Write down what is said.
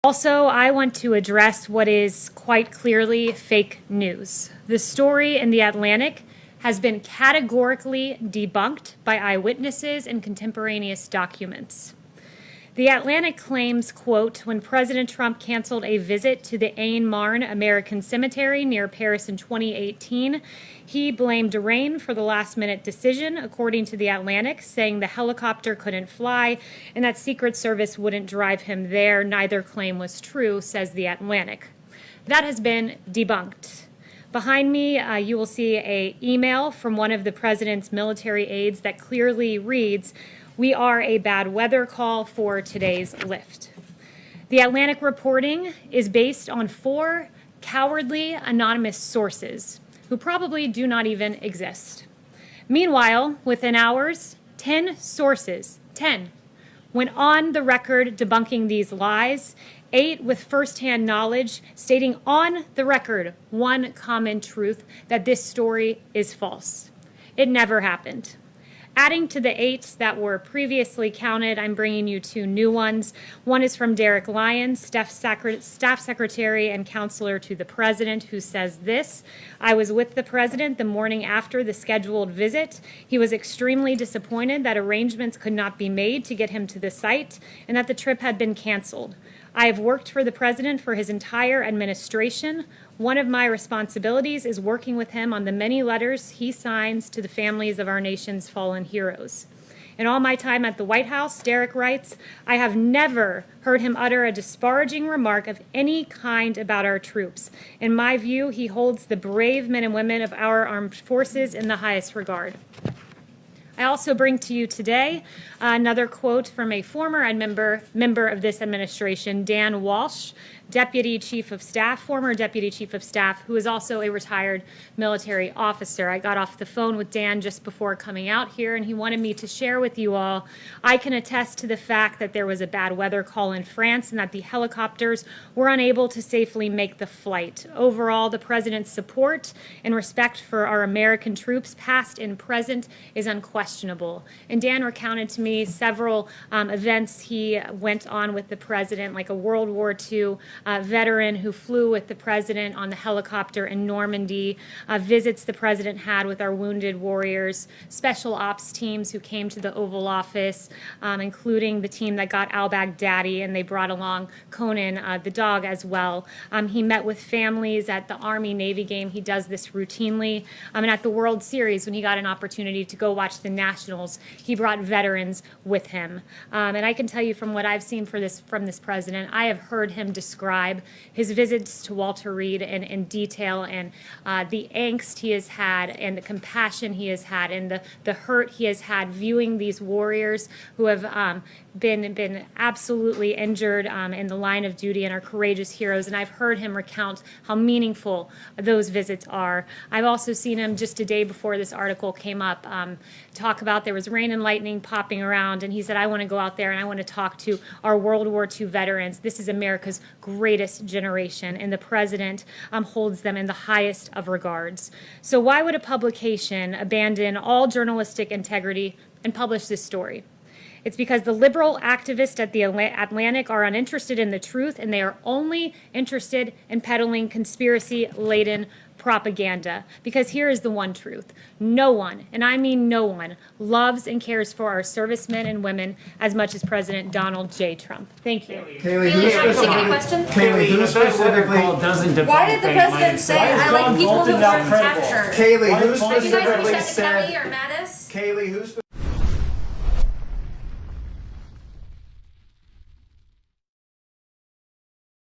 Also, I want to address what is quite clearly fake news. The story in The Atlantic has been categorically debunked by eyewitnesses and contemporaneous documents. The Atlantic claims, quote, when President Trump canceled a visit to the Aisne-Marne American Cemetery near Paris in 2018, he blamed rain for the last-minute decision, according to The Atlantic, saying the helicopter couldn't fly and that Secret Service wouldn't drive him there. Neither claim was true, says The Atlantic. That has been debunked. Behind me, you will see an email from one of the president's military aides that clearly reads, "We are a bad weather call for today's lift." The Atlantic reporting is based on 4 cowardly anonymous sources who probably do not even exist. Meanwhile, within hours, 10 sources, 10, went on the record debunking these lies, 8 with firsthand knowledge, stating on the record one common truth, that this story is false. It never happened. Adding to the 8 that were previously counted, I'm bringing you 2 new ones. One is from Derek Lyons, staff secretary and counselor to the president, who says this: I was with the president the morning after the scheduled visit. He was extremely disappointed that arrangements could not be made to get him to the site and that the trip had been canceled. I have worked for the president for his entire administration. One of my responsibilities is working with him on the many letters he signs to the families of our nation's fallen heroes. In all my time at the White House, Derek writes, I have never heard him utter a disparaging remark of any kind about our troops. In my view, he holds the brave men and women of our armed forces in the highest regard. I also bring to you today another quote from a former member of this administration, Dan Walsh, former Deputy Chief of Staff, who is also a retired military officer. I got off the phone with Dan just before coming out here, and he wanted me to share with you all, I can attest to the fact that there was a bad weather call in France and that the helicopters were unable to safely make the flight. Overall, the president's support and respect for our American troops, past and present, is unquestionable. And Dan recounted to me several events he went on with the president, like a World War II veteran who flew with the president on the helicopter in Normandy, visits the president had with our wounded warriors, special ops teams who came to the Oval Office, including the team that got al-Baghdadi, and they brought along Conan, the dog, as well. He met with families at the Army-Navy game. He does this routinely. And at the World Series, when he got an opportunity to go watch the Nationals, he brought veterans with him. And I can tell you from what I've seen from this president, I have heard him describe his visits to Walter Reed in detail, and the angst he has had and the compassion he has had and the hurt he has had viewing these warriors who have been absolutely injured in the line of duty and are courageous heroes. And I've heard him recount how meaningful those visits are. I've also seen him just a day before this article came up talk about there was rain and lightning popping around, and he said, I want to go out there and I want to talk to our World War II veterans. This is America's greatest generation, and the president holds them in the highest of regards. So why would a publication abandon all journalistic integrity and publish this story? It's because the liberal activists at the Atlantic are uninterested in the truth, and they are only interested in peddling conspiracy-laden propaganda. Because here is the one truth. No one, and I mean no one, loves and cares for our servicemen and women as much as President Donald J. Trump. Thank you. Kaylee, who specifically doesn't debunk Why did the president say I like people who weren't captured? Kaylee, who Have you guys specifically reached out to said Kelly or Mattis? Kaylee, who